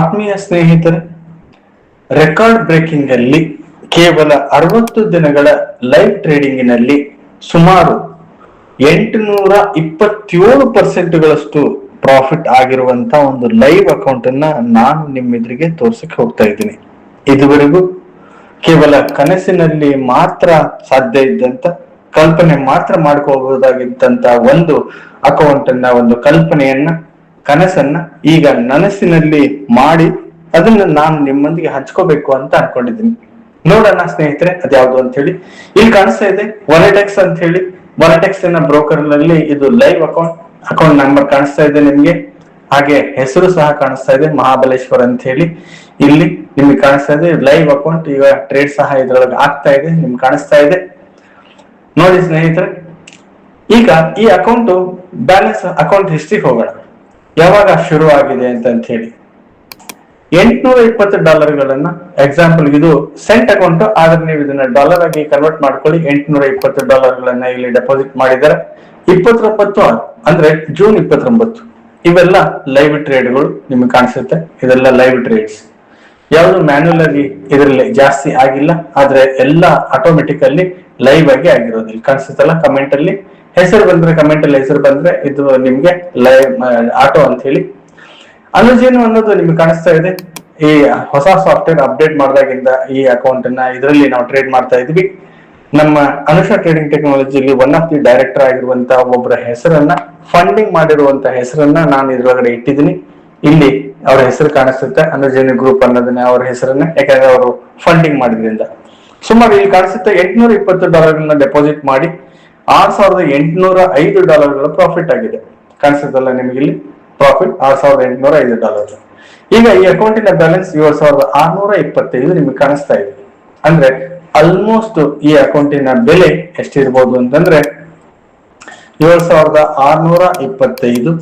ಆತ್ಮೀಯ ಸ್ನೇಹಿತರೆ, record breaking ಅಲ್ಲಿ ಕೇವಲ 60 ದಿನಗಳ ಲೈವ್ ಟ್ರೇಡಿಂಗಿನಲ್ಲಿ ಸುಮಾರು 827% ಪ್ರಾಫಿಟ್ ಆಗಿರುವಂತ ಒಂದು ಲೈವ್ ಅಕೌಂಟ್ ಅನ್ನ ನಾನು ನಿಮ್ಮೆದುರಿಗೆ ತೋರ್ಸಕ್ಕೆ ಹೋಗ್ತಾ ಇದ್ದೀನಿ. ಇದುವರೆಗೂ ಕೇವಲ ಕನಸಿನಲ್ಲಿ ಮಾತ್ರ ಸಾಧ್ಯ ಇದ್ದಂತ, ಕಲ್ಪನೆ ಮಾತ್ರ ಮಾಡ್ಕೋಬಹುದಾಗಿದ್ದಂತ ಒಂದು ಅಕೌಂಟ್ ಅನ್ನ, ಒಂದು ಕಲ್ಪನೆಯನ್ನ, ಕನಸನ್ನ ಈಗ ನನಸಿನಲ್ಲಿ ಮಾಡಿ ಅದನ್ನ ನಾನು ನಿಮ್ಮೊಂದಿಗೆ ಹಂಚ್ಕೋಬೇಕು ಅಂತ ಅನ್ಕೊಂಡಿದ್ದೀನಿ. ನೋಡೋಣ ಸ್ನೇಹಿತರೆ ಅದ್ಯಾವ್ದು ಅಂತ ಹೇಳಿ. ಇಲ್ಲಿ ಕಾಣಿಸ್ತಾ ಇದೆ ಒನೆಟೆಕ್ಸ್ ಅಂತ ಹೇಳಿ. ಒನೆಟೆಕ್ಸ್ ನ ಬ್ರೋಕರ್ ನಲ್ಲಿ ಇದು ಲೈವ್ ಅಕೌಂಟ್ ನಂಬರ್ ಕಾಣಿಸ್ತಾ ಇದೆ ನಿಮ್ಗೆ. ಹಾಗೆ ಹೆಸರು ಸಹ ಕಾಣಿಸ್ತಾ ಇದೆ, ಮಹಾಬಲೇಶ್ವರ್ ಅಂತ ಹೇಳಿ. ಇಲ್ಲಿ ನಿಮ್ಗೆ ಕಾಣಿಸ್ತಾ ಇದೆ ಲೈವ್ ಅಕೌಂಟ್. ಈಗ ಟ್ರೇಡ್ ಸಹ ಇದ್ರೊಳಗೆ ಆಗ್ತಾ ಇದೆ, ನಿಮ್ಗೆ ಕಾಣಿಸ್ತಾ ಇದೆ ನೋಡಿ ಸ್ನೇಹಿತರೆ. ಈಗ ಈ ಅಕೌಂಟ್ ಬ್ಯಾಲೆನ್ಸ್, ಅಕೌಂಟ್ ಹಿಸ್ಟ್ರಿ ಹೋಗೋಣ, ಯಾವಾಗ ಶುರು ಆಗಿದೆ ಅಂತ ಹೇಳಿ. $820 ಎಕ್ಸಾಂಪಲ್, ಇದು ಸೆಂಟ್ ಅಕೌಂಟ್, ಆದ್ರೆ ನೀವು ಇದನ್ನ ಡಾಲರ್ ಆಗಿ ಕನ್ವರ್ಟ್ ಮಾಡ್ಕೊಳ್ಳಿ. $820 ಇಲ್ಲಿ ಡೆಪಾಸಿಟ್ ಮಾಡಿದರೆ 29 ಅಂದ್ರೆ ಜೂನ್ 29. ಇವೆಲ್ಲ ಲೈವ್ ಟ್ರೇಡ್ಗಳು ನಿಮ್ಗೆ ಕಾಣಿಸುತ್ತೆ. ಇದೆಲ್ಲ ಲೈವ್ ಟ್ರೇಡ್ಸ್, ಯಾವುದು ಮ್ಯಾನ್ಯುಯಲ್ ಆಗಿ ಇದರಲ್ಲಿ ಜಾಸ್ತಿ ಆಗಿಲ್ಲ, ಆದ್ರೆ ಎಲ್ಲ ಆಟೋಮೆಟಿಕಲ್ಲಿ ಲೈವ್ ಆಗಿ ಆಗಿರೋದು. ಇಲ್ಲಿ ಕಾಣಿಸುತ್ತಲ್ಲ ಕಮೆಂಟ್ ಅಲ್ಲಿ ಹೆಸರು ಬಂದ್ರೆ, ಕಮೆಂಟ್ ಅಲ್ಲಿ ಹೆಸರು ಬಂದ್ರೆ ಇದು ನಿಮ್ಗೆ ಲೈವ್ ಆಟೋ ಅಂತ ಹೇಳಿ. ಅನುಜೇನು ಅನ್ನೋದು ನಿಮ್ಗೆ ಕಾಣಿಸ್ತಾ ಇದೆ. ಈ ಹೊಸ ಸಾಫ್ಟ್ವೇರ್ ಅಪ್ಡೇಟ್ ಮಾಡಿದಾಗಿಂದ ಈ ಅಕೌಂಟ್ ಅನ್ನ ಇದರಲ್ಲಿ ನಾವು ಟ್ರೇಡ್ ಮಾಡ್ತಾ ಇದ್ವಿ. ನಮ್ಮ ಅನುಷಾ ಟ್ರೇಡಿಂಗ್ ಟೆಕ್ನಾಲಜಿಲಿ ಒನ್ ಆಫ್ ದಿ ಡೈರೆಕ್ಟರ್ ಆಗಿರುವಂತ ಒಬ್ಬರ ಹೆಸರನ್ನ, ಫಂಡಿಂಗ್ ಮಾಡಿರುವಂತ ಹೆಸರನ್ನ ನಾನು ಇದ್ರೊಳಗಡೆ ಇಟ್ಟಿದ್ದೀನಿ. ಇಲ್ಲಿ ಅವರ ಹೆಸರು ಕಾಣಿಸುತ್ತೆ, ಅನುಜೇನು ಗ್ರೂಪ್ ಅನ್ನೋದನ್ನ, ಅವರ ಹೆಸರನ್ನ, ಯಾಕಂದ್ರೆ ಅವರು ಫಂಡಿಂಗ್ ಮಾಡಿದ್ರಿಂದ. ಸುಮಾರು ಇಲ್ಲಿ ಕಾಣಿಸುತ್ತೆ $820 ಡೆಪಾಸಿಟ್ ಮಾಡಿ $6,805 ಪ್ರಾಫಿಟ್ ಆಗಿದೆ. ಕಾಣಿಸುತ್ತಲ್ಲ ನಿಮ್ಗೆ ಇಲ್ಲಿ ಪ್ರಾಫಿಟ್ $6,805. ಈಗ ಈ ಅಕೌಂಟಿನ ಬ್ಯಾಲೆನ್ಸ್ 7,625 ನಿಮ್ಗೆ ಕಾಣಿಸ್ತಾ ಇದೆ. ಅಂದ್ರೆ ಆಲ್ಮೋಸ್ಟ್ ಈ ಅಕೌಂಟಿನ ಬೆಲೆ ಎಷ್ಟಿರ್ಬೋದು ಅಂತಂದ್ರೆ 7,625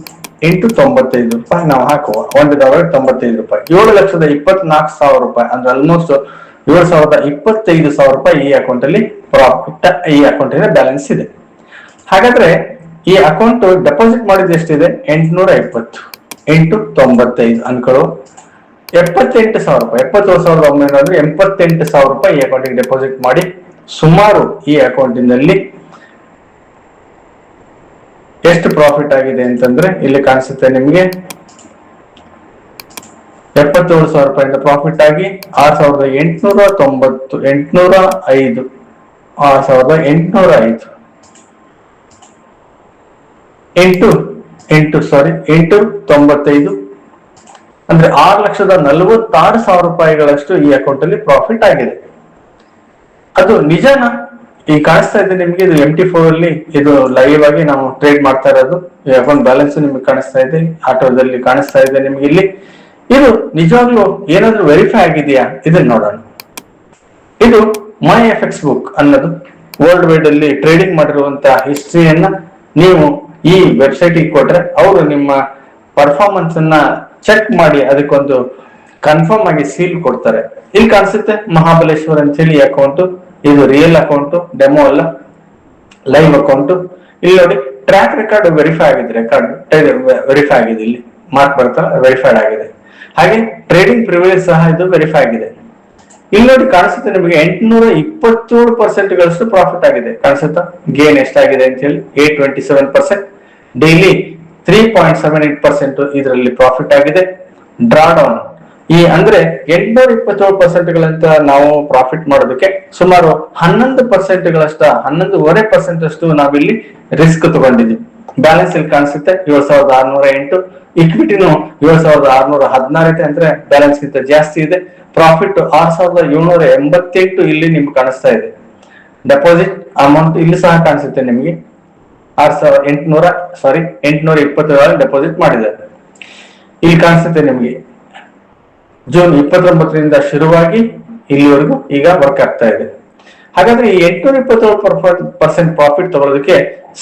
ಇಂಟು 95 ರೂಪಾಯಿ ನಾವು ಹಾಕುವ, $1.95, $7,24,000 ಅಂದ್ರೆ ಆಲ್ಮೋಸ್ಟ್ $7,25,000 ಈ ಅಕೌಂಟ್ ಅಲ್ಲಿ ಪ್ರಾಫಿಟ್, ಈ ಅಕೌಂಟಿನ ಬ್ಯಾಲೆನ್ಸ್ ಇದೆ. ಹಾಗಾದ್ರೆ ಈ ಅಕೌಂಟ್ ಡೆಪಾಸಿಟ್ ಮಾಡಿದ ಎಷ್ಟಿದೆ? 820 ಇಂಟು 95 ಅನ್ಕೊಳ್ಳೋ, $78,000, $77,900 ಅಂದ್ರೆ $88,000 ಈ ಅಕೌಂಟಿಗೆ ಡೆಪಾಸಿಟ್ ಮಾಡಿ ಸುಮಾರು ಈ ಅಕೌಂಟಿನಲ್ಲಿ ಎಷ್ಟು ಪ್ರಾಫಿಟ್ ಆಗಿದೆ ಅಂತಂದ್ರೆ ಇಲ್ಲಿ ಕಾಣಿಸುತ್ತೆ ನಿಮ್ಗೆ $77,000 ಪ್ರಾಫಿಟ್ ಆಗಿ 6,805 ಇಂಟು 95 ಅಂದ್ರೆ $6,46,000 ಈ ಅಕೌಂಟ್ ಅಲ್ಲಿ ಪ್ರಾಫಿಟ್ ಆಗಿದೆ. ಅದು ನಿಜನಾ? ಈ ಕಾಣಿಸ್ತಾ ಇದೆ ನಿಮ್ಗೆ, ಇದು MT4 ಅಲ್ಲಿ ಇದು ಲೈವ್ ಆಗಿ ನಾವು ಟ್ರೇಡ್ ಮಾಡ್ತಾ ಇರೋದು. ಈ ಅಕೌಂಟ್ ಬ್ಯಾಲೆನ್ಸ್ ನಿಮ್ಗೆ ಕಾಣಿಸ್ತಾ ಇದೆ, ಆಟೋದಲ್ಲಿ ಕಾಣಿಸ್ತಾ ಇದೆ ನಿಮ್ಗೆ ಇಲ್ಲಿ. ಇದು ನಿಜವಾಗ್ಲೂ ಏನಾದ್ರೂ ವೆರಿಫೈ ಆಗಿದೆಯಾ? ಇದನ್ನ ನೋಡೋಣ. ಇದು ಮೈ ಎಫೆಕ್ಸ್ ಬುಕ್ ಅನ್ನೋದು ವರ್ಲ್ಡ್ ವೈಡ್ ಅಲ್ಲಿ ಟ್ರೇಡಿಂಗ್ ಮಾಡಿರುವಂತಹ ಹಿಸ್ಟ್ರಿಯನ್ನ ನೀವು ಈ ವೆಬ್ಸೈಟ್ ಕೊಟ್ರೆ ಅವರು ನಿಮ್ಮ ಪರ್ಫಾರ್ಮೆನ್ಸ್ ಅನ್ನ ಚೆಕ್ ಮಾಡಿ ಅದಕ್ಕೊಂದು ಕನ್ಫರ್ಮ್ ಆಗಿ ಸೀಲ್ ಕೊಡ್ತಾರೆ. ಇಲ್ಲಿ ಕಾಣಿಸುತ್ತೆ ಮಹಾಬಲೇಶ್ವರ್ ಅಂತ ಹೇಳಿ ಅಕೌಂಟ್. ಇದು ರಿಯಲ್ ಅಕೌಂಟ್, ಡೆಮೋ ಅಲ್ಲ, ಲೈವ್ ಅಕೌಂಟ್. ಇಲ್ಲಿ ನೋಡಿ ಟ್ರ್ಯಾಕ್ ರೆಕಾರ್ಡ್ ವೆರಿಫೈ ಆಗಿದೆ, ರೆಕಾರ್ಡ್ ವೆರಿಫೈ ಆಗಿದೆ, ಇಲ್ಲಿ ಮಾರ್ಕ್ ಬರ್ತಾ ವೆರಿಫೈಡ್ ಆಗಿದೆ. ಹಾಗೆ ಟ್ರೇಡಿಂಗ್ ಪ್ರಿವಿಲೇಜ್ ಸಹ ಇದು ವೆರಿಫೈ ಆಗಿದೆ. ಇಲ್ಲಿ ನೋಡಿ ಕಾಣಿಸುತ್ತೆ ನಿಮಗೆ 827% ಪ್ರಾಫಿಟ್ ಆಗಿದೆ. ಕಾಣಿಸುತ್ತಾ ಗೇನ್ ಎಷ್ಟಾಗಿದೆ ಅಂತ ಹೇಳಿ? 827%. ಡೈಲಿ 3.78% ಇದರಲ್ಲಿ ಪ್ರಾಫಿಟ್ ಆಗಿದೆ. ಡ್ರಾ ಡೌನ್ ಈ ಅಂದ್ರೆ 827% ನಾವು ಪ್ರಾಫಿಟ್ ಮಾಡೋದಕ್ಕೆ ಸುಮಾರು 11% ಅಷ್ಟು ನಾವಿಲ್ಲಿ ರಿಸ್ಕ್ ತಗೊಂಡಿದ್ವಿ. ಬ್ಯಾಲೆನ್ಸ್ ಇಲ್ಲಿ ಕಾಣಿಸುತ್ತೆ 7,608. ಇಕ್ವಿಟಿನೂ 7,616 ಇದೆ, ಅಂದ್ರೆ ಬ್ಯಾಲೆನ್ಸ್ ಗಿಂತ ಜಾಸ್ತಿ ಇದೆ. ಪ್ರಾಫಿಟ್ 6,788 ಇಲ್ಲಿ ನಿಮ್ಗೆ ಕಾಣಿಸ್ತಾ ಇದೆ. ಡೆಪಾಸಿಟ್ ಅಮೌಂಟ್ ಇಲ್ಲಿ ಸಹ ಕಾಣಿಸುತ್ತೆ ನಿಮ್ಗೆ, 820 ಡೆಪಾಸಿಟ್ ಮಾಡಿದ್ದಾರೆ. ಇಲ್ಲಿ ಕಾಣಿಸುತ್ತೆ ನಿಮ್ಗೆ ಜೂನ್ 29ರಿಂದ ಶುರುವಾಗಿ ಇಲ್ಲಿವರೆಗೂ ಈಗ ವರ್ಕ್ ಆಗ್ತಾ ಇದೆ. ಹಾಗಾದ್ರೆ ಈ 827% ಪ್ರಾಫಿಟ್ ತಗೊಳ್ಳೋದಕ್ಕೆ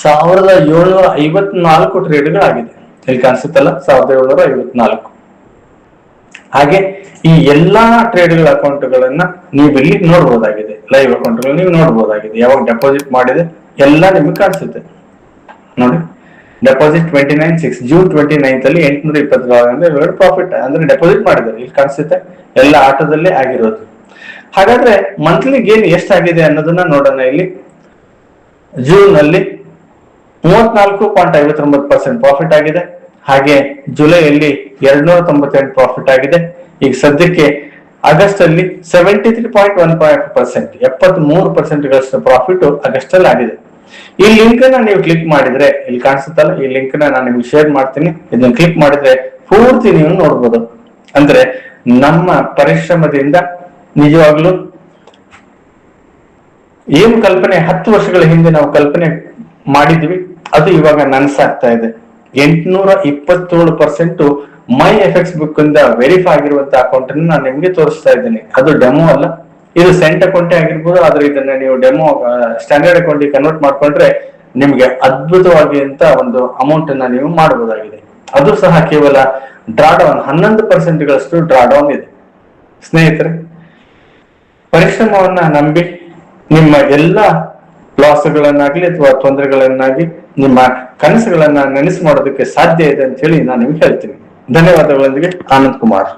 1,754 ಟ್ರೇಡ್ಗಳಾಗಿದೆ. ಇಲ್ಲಿ ಕಾಣಿಸುತ್ತಲ್ಲ 1,754. ಹಾಗೆ ಈ ಎಲ್ಲಾ ಟ್ರೇಡ್ಗಳ ಅಕೌಂಟ್ಗಳನ್ನ ನೀವು ಇಲ್ಲಿ ನೋಡ್ಬೋದಾಗಿದೆ, ಲೈವ್ ಅಕೌಂಟ್ಗಳು ನೀವು ನೋಡ್ಬೋದಾಗಿದೆ. ಯಾವಾಗ ಡೆಪಾಸಿಟ್ ಮಾಡಿದೆ ಎಲ್ಲ ನಿಮ್ಗೆ ಕಾಣಿಸುತ್ತೆ ನೋಡಿ. ಡೆಪಾಸಿಟ್ 29/6 ಜೂನ್ 29 ಅಲ್ಲಿ $820 ಪ್ರಾಫಿಟ್ ಅಂದ್ರೆ ಡೆಪಾಸಿಟ್ ಮಾಡಿದ್ದಾರೆ. ಇಲ್ಲಿ ಕಾಣಿಸುತ್ತೆ ಎಲ್ಲ ಆಟೋದಲ್ಲೇ ಆಗಿರೋದು. ಹಾಗಾದ್ರೆ ಮಂತ್ಲಿ ಗೇನ್ ಎಷ್ಟಾಗಿದೆ ಅನ್ನೋದನ್ನ ನೋಡೋಣ. ಇಲ್ಲಿ ಜೂನ್ ಅಲ್ಲಿ 34.59% ಪ್ರಾಫಿಟ್ ಆಗಿದೆ. ಹಾಗೆ ಜುಲೈಯಲ್ಲಿ 298 ಪ್ರಾಫಿಟ್ ಆಗಿದೆ. ಈಗ ಸದ್ಯಕ್ಕೆ ಆಗಸ್ಟ್ ಅಲ್ಲಿ 73.15% 73% ಪ್ರಾಫಿಟ್ ಆಗಸ್ಟ್ ಅಲ್ಲಿ ಆಗಿದೆ. ಈ ಲಿಂಕ್ ಅನ್ನ ನೀವು ಕ್ಲಿಕ್ ಮಾಡಿದ್ರೆ ಇಲ್ಲಿ ಕಾಣಿಸುತ್ತಲ್ಲ, ಈ ಲಿಂಕ್ ನಾನು ನಿಮ್ಗೆ ಶೇರ್ ಮಾಡ್ತೀನಿ. ಇದನ್ನ ಕ್ಲಿಕ್ ಮಾಡಿದ್ರೆ ಪೂರ್ತಿ ನೀವು ನೋಡ್ಬೋದು. ಅಂದ್ರೆ ನಮ್ಮ ಪರಿಶ್ರಮದಿಂದ ನಿಜವಾಗ್ಲೂ ಏನು ಕಲ್ಪನೆ 10 ವರ್ಷಗಳ ಹಿಂದೆ ನಾವು ಕಲ್ಪನೆ ಮಾಡಿದ್ವಿ ಅದು ಇವಾಗ ನನಸಾಗ್ತಾ ಇದೆ. 827% ಮೈ ಎಫೆಕ್ಸ್ ಬುಕ್ ಇಂದ ವೆರಿಫೈ ಆಗಿರುವಂತ ಅಕೌಂಟ್ ಅನ್ನು ನಾನು ನಿಮ್ಗೆ ತೋರಿಸ್ತಾ ಇದ್ದೀನಿ. ಅದು ಡೆಮೋ ಅಲ್ಲ, ಇದು ಸೆಂಟ್ ಅಕೌಂಟೇ ಆಗಿರ್ಬೋದು. ಆದ್ರೆ ಇದನ್ನ ನೀವು ಡೆಮೋ ಸ್ಟ್ಯಾಂಡರ್ಡ್ ಅಕೌಂಟ್ ಕನ್ವರ್ಟ್ ಮಾಡ್ಕೊಂಡ್ರೆ ನಿಮ್ಗೆ ಅದ್ಭುತವಾಗಿ ಅಂತ ಒಂದು ಅಮೌಂಟ್ ಅನ್ನ ನೀವು ಮಾಡಬಹುದಾಗಿದೆ. ಅದು ಸಹ ಕೇವಲ ಡ್ರಾಡೌನ್ 11% ಡ್ರಾಡೌನ್ ಇದೆ. ಸ್ನೇಹಿತರೆ, ಪರಿಶ್ರಮವನ್ನ ನಂಬಿ ನಿಮ್ಮ ಎಲ್ಲ ಲಾಸ್ಗಳನ್ನಾಗ್ಲಿ ಅಥವಾ ತೊಂದರೆಗಳನ್ನಾಗಿ ನಿಮ್ಮ ಕನಸುಗಳನ್ನ ನೆನಸು ಮಾಡೋದಕ್ಕೆ ಸಾಧ್ಯ ಇದೆ ಅಂತ ಹೇಳಿ ನಾನು ನಿಮ್ಗೆ ಹೇಳ್ತೀನಿ. ಧನ್ಯವಾದಗಳೊಂದಿಗೆ ಆನಂದ್ ಕುಮಾರ್.